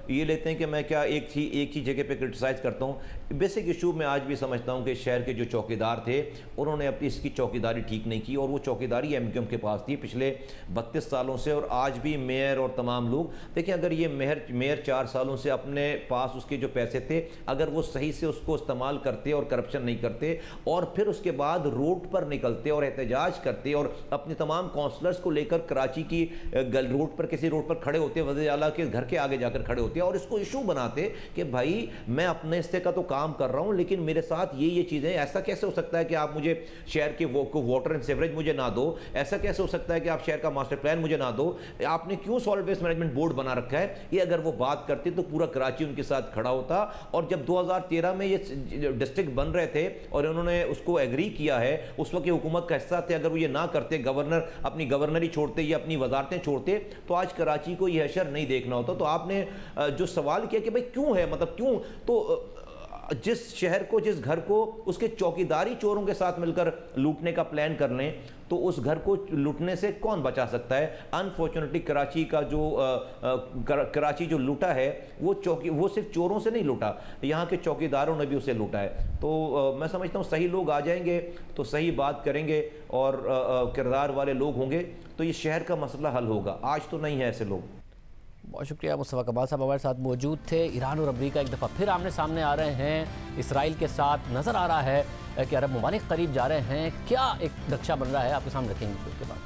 ये लेते हैं कि मैं क्या एक ही जगह पे क्रिटिसाइज़ करता हूँ। बेसिक इशू में आज भी समझता हूँ कि शहर के जो चौकीदार थे उन्होंने अपनी इसकी चौकीदारी ठीक नहीं की, और वो चौकीदारी MQM के पास थी पिछले 32 सालों से, और आज भी मेयर और तमाम लोग देखिए, अगर ये मेयर 4 सालों से अपने पास उसके जो पैसे थे, अगर वो सही से उसको इस्तेमाल करते और करप्शन नहीं करते, और फिर उसके बाद रोड पर निकलते और एहतजाज करते और अपने तमाम काउंसलर्स को लेकर कराची की रोड पर, किसी रोड पर खड़े होते, वज़ीर आला के घर के आगे जाकर खड़े होते और इसको इशू बनाते कि भाई मैं अपने हिस्से का तो काम कर रहा हूँ, लेकिन मेरे साथ ये चीज़ें, ऐसा कैसे हो सकता है कि आप मुझे शहर के वाटर एंड सीवरेज मुझे ना दो, ऐसा कैसे हो सकता है कि आप शहर का मास्टर प्लान मुझे ना दो, आपने क्यों सॉलिड वेस्ट मैनेजमेंट बोर्ड बना रखा है। ये अगर वो बात करती तो पूरा कराची उनके साथ खड़ा होता। और जब 2013 में ये डिस्ट्रिक्ट बन रहे थे और उन्होंने उसको एग्री किया है, उस वक्त हुकूमत का हिस्सा थे, अगर वो ये ना करते, गवर्नर अपनी गवर्नरी छोड़ते या अपनी वजारतें छोड़ते, तो आज कराची को यह हशर नहीं देखना होता। तो आपने जो सवाल किया कि भाई क्यों है, मतलब क्यों, तो जिस शहर को, जिस घर को उसके चौकीदारी चोरों के साथ मिलकर लूटने का प्लान कर लें, तो उस घर को लूटने से कौन बचा सकता है। अनफॉर्चुनेटली कराची का जो कराची जो लूटा है वो सिर्फ चोरों से नहीं लूटा, यहाँ के चौकीदारों ने भी उसे लूटा है। तो मैं समझता हूँ सही लोग आ जाएंगे तो सही बात करेंगे और किरदार वाले लोग होंगे तो ये शहर का मसला हल होगा। आज तो नहीं है ऐसे लोग। बहुत शुक्रिया मुस्तफ़ा कमाल साहब हमारे साथ मौजूद थे। ईरान और अमरीका एक दफ़ा फिर आमने सामने आ रहे हैं, इसराइल के साथ नज़र आ रहा है कि अरब ममालिक करीब जा रहे हैं। क्या एक नक्शा बन रहा है, आपके सामने रखेंगे उसके बाद।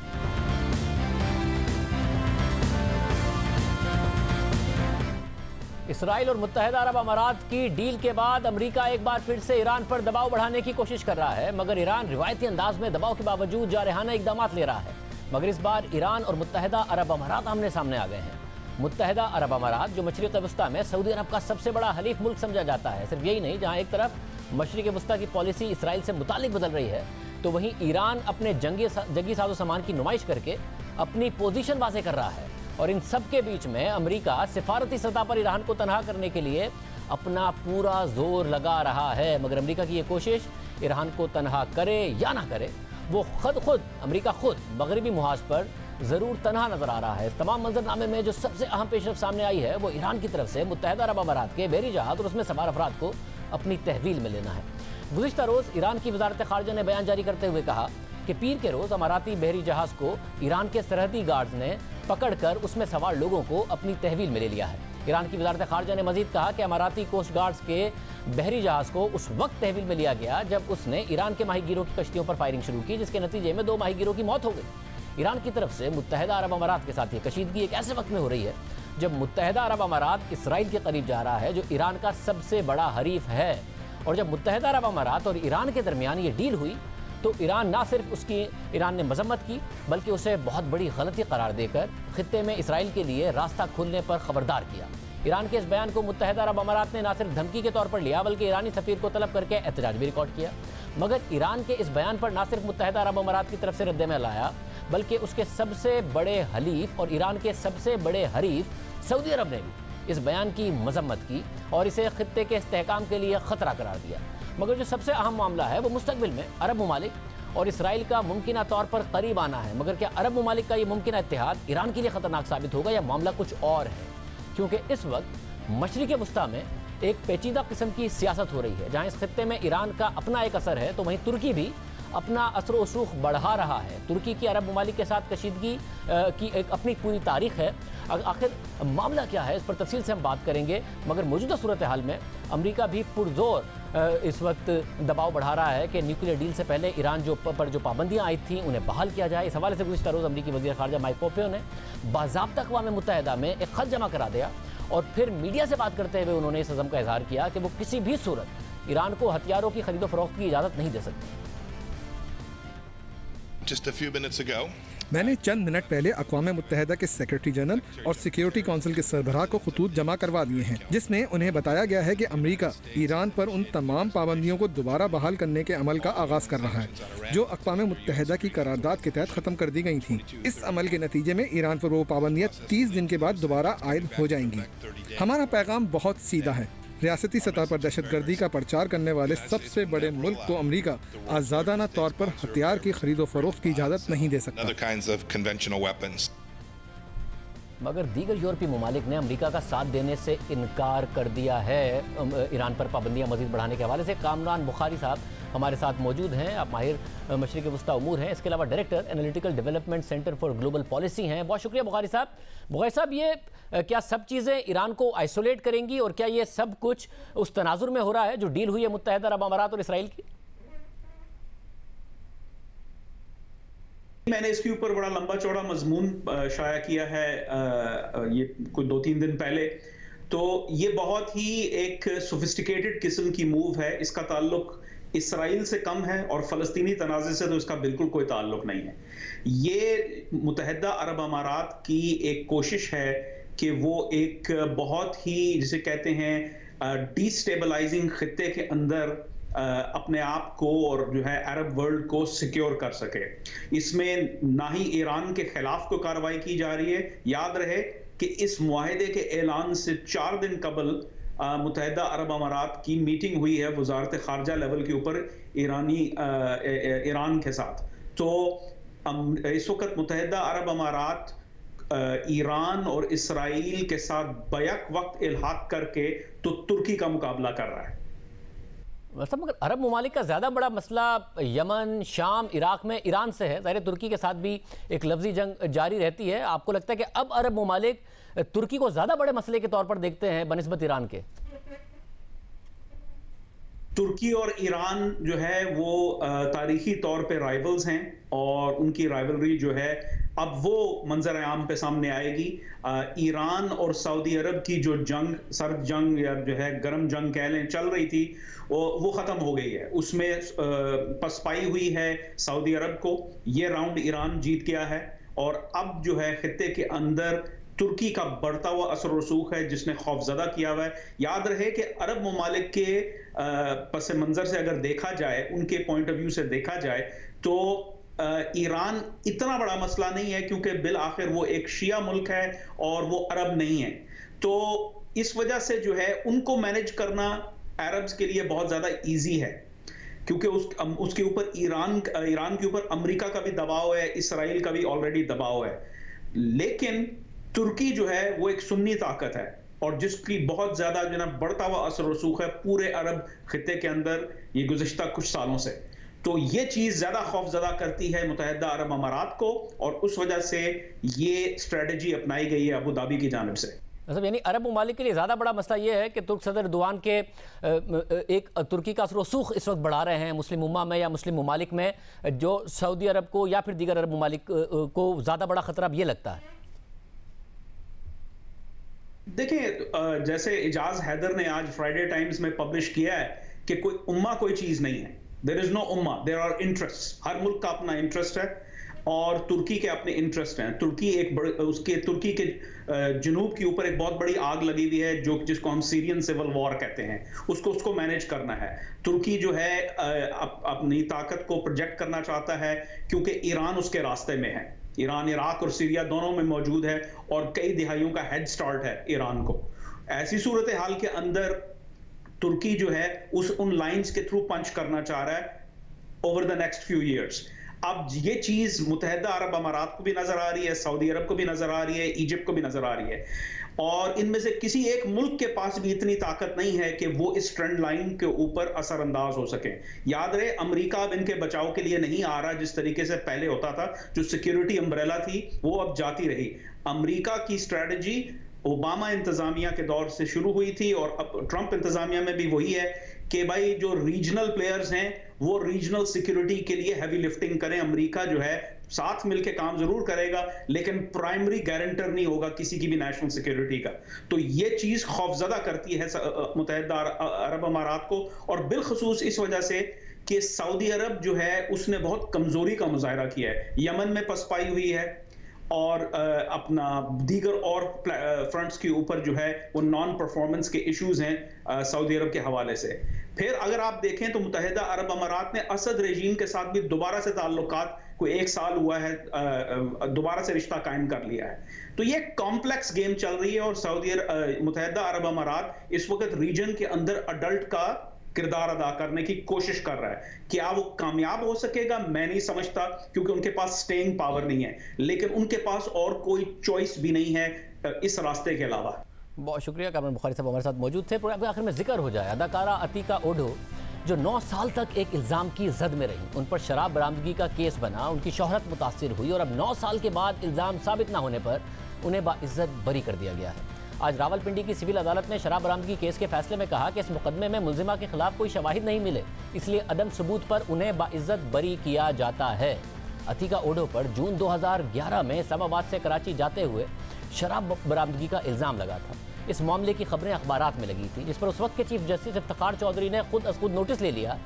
इसराइल और मुत्तहिदा अरब अमारात की डील के बाद अमरीका एक बार फिर से ईरान पर दबाव बढ़ाने की कोशिश कर रहा है, मगर ईरान रिवायती अंदाज में दबाव के बावजूद जारहाना इकदाम ले रहा है। मगर इस बार ईरान और मुत्तहिदा अरब अमारात आमने सामने आ गए हैं। मुत्तहिदा अरब अमारात जो मशरिक़ वस्ता में सऊदी अरब का सबसे बड़ा हलीफ मुल्क समझा जाता है, सिर्फ यही नहीं, जहाँ एक तरफ मशरिक़ वस्ता की पॉलिसी इसराइल से मुतालिक बदल रही है, तो वहीं ईरान अपने जंगी साजो सामान की नुमाइश करके अपनी पोजीशन वाज़ेह कर रहा है। और इन सब के बीच में अमरीका सिफारती सतह पर ईरान को तनहा करने के लिए अपना पूरा जोर लगा रहा है। मगर अमरीका की ये कोशिश ईरान को तनहा करे या ना करे, वो खुद अमरीका खुद मगरबी मुहाज पर ज़रूर तनहा नजर आ रहा है। इस तमाम मंजरनामे में जो सबसे अहम पेशरफ सामने आई है वो ईरान की तरफ से मुत्तहिदा अरब अमारात के बहरी जहाज और उसमें सवार अफराद को अपनी तहवील में लेना है। गुज़िश्ता रोज़ ईरान की वजारत खारजा ने बयान जारी करते हुए कहा कि पीर के रोज़ अमाराती बहरी जहाज को ईरान के सरहदी गार्ड्स ने पकड़कर उसमें सवार लोगों को अपनी तहवील में ले लिया है। ईरान की वजारत खारजा ने मजीद कहा कि अमाराती कोस्ट गार्ड्स के बहरी जहाज को उस वक्त तहवील में लिया गया जब उसने ईरान के माहीगीरों की कश्तियों पर फायरिंग शुरू की, जिसके नतीजे में 2 माहीगीरों की मौत हो गई। ईरान की तरफ से मुत्तहिदा अरब अमारात के साथ ये कशीदगी एक ऐसे वक्त में हो रही है जब मुत्तहिदा अरब अमारात इसराइल के करीब जा रहा है, जो ईरान का सबसे बड़ा हरीफ है। और जब मुत्तहिदा अरब अमारात और ईरान के दरमियान ये डील हुई तो ईरान ना सिर्फ उसकी ईरान ने मजम्मत की, बल्कि उसे बहुत बड़ी गलती करार देकर खित्ते में इसराइल के लिए रास्ता खुलने पर खबरदार किया। ईरान के इस बयान को मुत्तहिदा अरब अमारात ने ना सिर्फ धमकी के तौर पर लिया, बल्कि ईरानी सफीर को तलब करके एहतजाज भी रिकॉर्ड किया। मगर ईरान के इस बयान पर ना सिर्फ मुत्तहिदा अरब अमारात की तरफ से रद्द-ए-अमल आया, बल्कि उसके सबसे बड़े हलीफ और ईरान के सबसे बड़े हरीफ सऊदी अरब ने भी इस बयान की मजम्मत की और इसे खित्ते के इस्तेहकाम के लिए ख़तरा करार दिया। मगर जो सबसे अहम मामला है वो मुस्तकबिल में अरब ममालिक और इसराइल का मुमकिन तौर पर करीब आना है। मगर क्या अरब ममालिक का ये मुमकिन इत्तेहाद ईरान के लिए ख़तरनाक साबित होगा या मामला कुछ और है? क्योंकि इस वक्त मशरिक़ वस्ता में एक पेचीदा किस्म की सियासत हो रही है। जहाँ इस खित्ते में ईरान का अपना एक असर है, तो वहीं तुर्की भी अपना असर व रसूख बढ़ा रहा है। तुर्की की अरब ममालिक के साथ कशीदगी की एक अपनी पूरी तारीख है। आखिर मामला क्या है, इस पर तफसील से हम बात करेंगे। मगर मौजूदा सूरत हाल में अमरीका भी पुरजोर इस वक्त दबाव बढ़ा रहा है कि न्यूक्लियर डील से पहले ईरान पर जो पाबंदियां आई थी उन्हें बहाल किया जाए। इस हवाले से गुज़िश्ता रोज़ अमरीकी वज़ीर ख़ारजा माइक पोम्पियो ने बाज़ाब्ता अक़वाम मुत्तहिदा में एक ख़त जमा करा दिया और फिर मीडिया से बात करते हुए उन्होंने इस अज़म का इज़हार किया कि वो किसी भी सूरत ईरान को हथियारों की खरीदो फरोख्त की इजाज़त नहीं दे सकते। Just a few minutes ago, मैंने चंद मिनट पहले अक़वाम मुत्तहिदा के सेक्रेटरी जनरल और सिक्योरिटी काउंसिल के सरबराह को खतूत जमा करवा दिए हैं, जिसमें उन्हें बताया गया है कि अमेरिका ईरान पर उन तमाम पाबंदियों को दोबारा बहाल करने के अमल का आगाज़ कर रहा है जो अक़वाम मुत्तहिदा की करारदाद के तहत ख़त्म कर दी गई थी। इस अमल के नतीजे में ईरान पर वो पाबंदियाँ 30 दिन के बाद दोबारा आयद हो जाएंगी। हमारा पैगाम बहुत सीधा है, रियासती सतह पर दहशतगर्दी का प्रचार करने वाले सबसे बड़े मुल्क को अमरीका आज़ादाना तौर पर हथियार की खरीदो फरोख्त की इजाज़त नहीं दे सकता। मगर दीगर यूरोपीय ममालिक ने अमरीका का साथ देने से इनकार कर दिया है। ईरान पर पाबंदियाँ मज़ीद बढ़ाने के हवाले से कामरान बुखारी साहब हमारे साथ मौजूद हैं। आप माहिर मशरिक़ वस्ता उमूर हैं, इसके अलावा director analytical development centre for global policy हैं। बहुत शुक्रिया बुखारी साहब। बुखारी साहब, ये क्या सब चीज़ें ईरान को आइसोलेट करेंगी और क्या ये सब कुछ उस तनाजुर में हो रहा है जो डील हुई है मुत्तहिदा अरब अमारात और इसराइल की? मैंने इसके ऊपर बड़ा लंबा चौड़ा मजमून शाया किया है ये कोई 2-3 दिन पहले। तो ये बहुत ही एक सोफिस्टिकेटेड किस्म की मूव है। इसका ताल्लुक इसराइल से कम है और फ़लस्तीनी तनाज़े से तो इसका बिल्कुल कोई ताल्लुक नहीं है। ये मुत्तहिदा अरब अमारात की एक कोशिश है कि वो एक बहुत ही जिसे कहते हैं डिस्टेबलाइजिंग खित्ते के अंदर अपने आप को और जो है अरब वर्ल्ड को सिक्योर कर सके। इसमें ना ही ईरान के खिलाफ कोई कार्रवाई की जा रही है। याद रहे कि इस मुआहदे के ऐलान से 4 दिन कबल मुत्तहिदा अरब अमारात की मीटिंग हुई है वजारत खारजा लेवल के ऊपर ईरान के साथ। तो इस वक्त मुत्तहिदा अरब अमारात ईरान और इसराइल के साथ बैक वक्त इल्हाक करके तो तुर्की का मुकाबला कर रहा है। मतलब मगर अरब ममालिक का ज़्यादा बड़ा मसला यमन, शाम, इराक में ईरान से है। ज़ाहिर तुर्की के साथ भी एक लफ्जी जंग जारी रहती है। आपको लगता है कि अब अरब ममालिक तुर्की को ज़्यादा बड़े मसले के तौर पर देखते हैं बनिस्बत ईरान के? तुर्की और ईरान जो है वो तारीखी तौर पे राइवल्स हैं और उनकी राइवलरी जो है अब वो मंजर आम पे सामने आएगी। ईरान और सऊदी अरब की जो जंग, सर्द जंग या जो है गर्म जंग कह लें, चल रही थी वो ख़त्म हो गई है। उसमें पसपाई हुई है सऊदी अरब को। ये राउंड ईरान जीत गया है और अब जो है खित्ते के अंदर तुर्की का बढ़ता हुआ असर रसूख है जिसने खौफजदा किया हुआ है। याद रहे कि अरब ममालिक के पस मंज़र से अगर देखा जाए, उनके पॉइंट ऑफ व्यू से देखा जाए तो ईरान इतना बड़ा मसला नहीं है क्योंकि बिल आखिर वो एक शिया मुल्क है और वो अरब नहीं है। तो इस वजह से जो है उनको मैनेज करना अरब्स के लिए बहुत ज़्यादा ईजी है क्योंकि उसके ऊपर ईरान के ऊपर अमेरिका का भी दबाव है, इसराइल का भी ऑलरेडी दबाव है। लेकिन तुर्की जो है वो एक सुन्नी ताकत है और जिसकी बहुत ज्यादा जो ना बढ़ता हुआ असर रसूख है पूरे अरब खित्ते के अंदर ये गुज़िश्ता कुछ सालों से। तो ये चीज ज्यादा खौफजदा करती है मुत्तहिदा अरब अमारात को और उस वजह से ये स्ट्रेटजी अपनाई गई है अबू धाबी की जानिब से। मतलब यानी अरब ममालिक के लिए ज़्यादा बड़ा मसला ये है कि तुर्क सदर एर्दोगान के एक तुर्की का असर रसूख इस वक्त बढ़ा रहे हैं मुस्लिम उम्मा में या मुस्लिम ममालिक में, जो सऊदी अरब को या फिर दीगर अरब ममालिक को ज़्यादा बड़ा खतरा अब ये लगता है। देखिए, जैसे इजाज हैदर ने आज फ्राइडे टाइम्स में पब्लिश किया है कि कोई उम्मा कोई चीज नहीं है। देयर इज नो उम्मा, देयर आर इंटरेस्ट। हर मुल्क का अपना इंटरेस्ट है और तुर्की के अपने इंटरेस्ट हैं। तुर्की के जनूब के ऊपर एक बहुत बड़ी आग लगी हुई है जिसको हम सीरियन सिविल वॉर कहते हैं। उसको मैनेज करना है। तुर्की जो है अपनी ताकत को प्रोजेक्ट करना चाहता है क्योंकि ईरान उसके रास्ते में है। ईरान इराक और सीरिया दोनों में मौजूद है और कई दिहाइयों का हेड स्टार्ट है ईरान को। ऐसी सूरत हाल के अंदर तुर्की जो है उन लाइंस के थ्रू पंच करना चाह रहा है over the next few years. अब ये चीज मुत्तहिदा अरब अमारात को भी नजर आ रही है, सऊदी अरब को भी नजर आ रही है, इजिप्ट को भी नजर आ रही है और इनमें से किसी एक मुल्क के पास भी इतनी ताकत नहीं है कि वो इस ट्रेंड लाइन के ऊपर असरअंदाज हो सके। याद रहे, अमेरिका अब इनके बचाव के लिए नहीं आ रहा जिस तरीके से पहले होता था। जो सिक्योरिटी अम्ब्रेला थी वो अब जाती रही। अमेरिका की स्ट्रेटजी ओबामा इंतजामिया के दौर से शुरू हुई थी और अब ट्रंप इंतजामिया में भी वही है कि भाई जो रीजनल प्लेयर्स हैं वो रीजनल सिक्योरिटी के लिए हैवी लिफ्टिंग करें। अमेरिका जो है साथ मिलकर काम जरूर करेगा लेकिन प्राइमरी गारंटर नहीं होगा किसी की भी नेशनल सिक्योरिटी का। तो ये चीज खौफजदा करती है मुत्तहिदा अरब अमारात को और बिलखसूस इस वजह से कि सऊदी अरब जो है उसने बहुत कमजोरी का मुजाहरा किया है। यमन में पसपाई हुई है और अपना दीगर और फ्रंट्स के ऊपर जो है वो नॉन परफॉर्मेंस के इश्यूज हैं सऊदी अरब के हवाले से। फिर अगर आप देखें तो मुत्तहिदा अरब अमारात ने असद रेजीम के साथ भी दोबारा से ताल्लुकात, कोई 1 साल हुआ है, दोबारा से रिश्ता कायम कर लिया है। तो ये कॉम्प्लेक्स गेम चल रही है और मुत्तहिदा अरब अमारात इस वक्त रीजन के अंदर अडल्ट का किरदार अदा करने की कोशिश कर रहा है। क्या वो कामयाब हो सकेगा मैं नहीं समझता क्योंकि उनके पास स्टेइंग पावर नहीं है, लेकिन उनके पास और कोई चॉइस भी नहीं है इस रास्ते के अलावा। बहुत शुक्रिया कामरान बुखारी साहब हमारे साथ मौजूद थे। प्रोग्राम के आखिर में जिक्र हो जाए अदाकारा अतीका ओढो जो 9 साल तक एक इल्ज़ाम की जद में रही, उन पर शराब बरामदगी का केस बना, उनकी शोहरत मुतासिर हुई और अब 9 साल के बाद इल्ज़ाम साबित ना होने पर उन्हें बाइज्जत बरी कर दिया गया है। आज रावलपिंडी की सिविल अदालत ने शराब बरामदगी केस के फैसले में कहा कि इस मुकदमे में मुलजिमा के खिलाफ कोई शवाहिद नहीं मिले, इसलिए अदम सबूत पर उन्हें बाइज्जत बरी किया जाता है। अतीका ओढो पर जून 2011 में इस्लामाबाद से कराची जाते हुए शराब बरामदगी का इल्ज़ाम लगा था। इस मामले की खबरें अखबारात में लगी थी, जिस पर उस वक्त के चीफ जस्टिस इफ्तिखार चौधरी ने खुद नोटिस ले लिया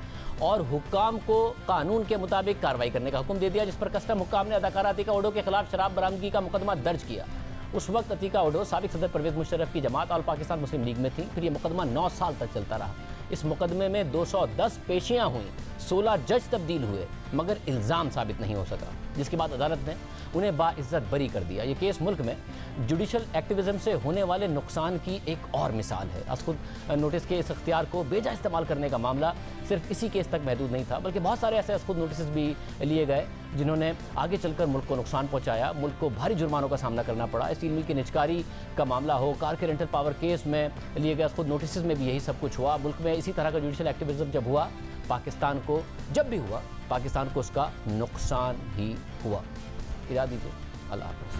और हुक्काम को कानून के मुताबिक कार्रवाई करने का हुक्म दे दिया, जिस पर कस्टम हुक्काम ने अदाकारा अतीका ओडो के खिलाफ शराब बरामदगी का मुकदमा दर्ज किया। उस वक्त अतीका ओडो साबिक सदर परवेज मुशर्रफ की जमात और पाकिस्तान मुस्लिम लीग में थी। फिर यह मुकदमा 9 साल तक चलता रहा। इस मुकदमे में 210 पेशियां हुई, 16 जज तब्दील हुए, मगर इल्ज़ाम साबित नहीं हो सका, जिसके बाद अदालत ने उन्हें बाइज्जत बरी कर दिया। ये केस मुल्क में जुडिशल एक्टिविज्म से होने वाले नुकसान की एक और मिसाल है। खुद नोटिस के इस इख्तियार को बेजा इस्तेमाल करने का मामला सिर्फ इसी केस तक महदूद नहीं था, बल्कि बहुत सारे ऐसे खुद नोटिस भी लिए गए जिन्होंने आगे चलकर मुल्क को नुकसान पहुंचाया, मुल्क को भारी जुर्मानों का सामना करना पड़ा। स्टील मिल की निजकारी का मामला हो, कार के रेंटल पावर केस में लिए गए खुद नोटिस में भी यही सब कुछ हुआ। मुल्क में इसी तरह का जुडिशल एक्टिविज्म जब हुआ, पाकिस्तान को जब भी हुआ, पाकिस्तान को उसका नुकसान ही हुआ। इरा दीजिए। अल्लाह हाफ़िज़।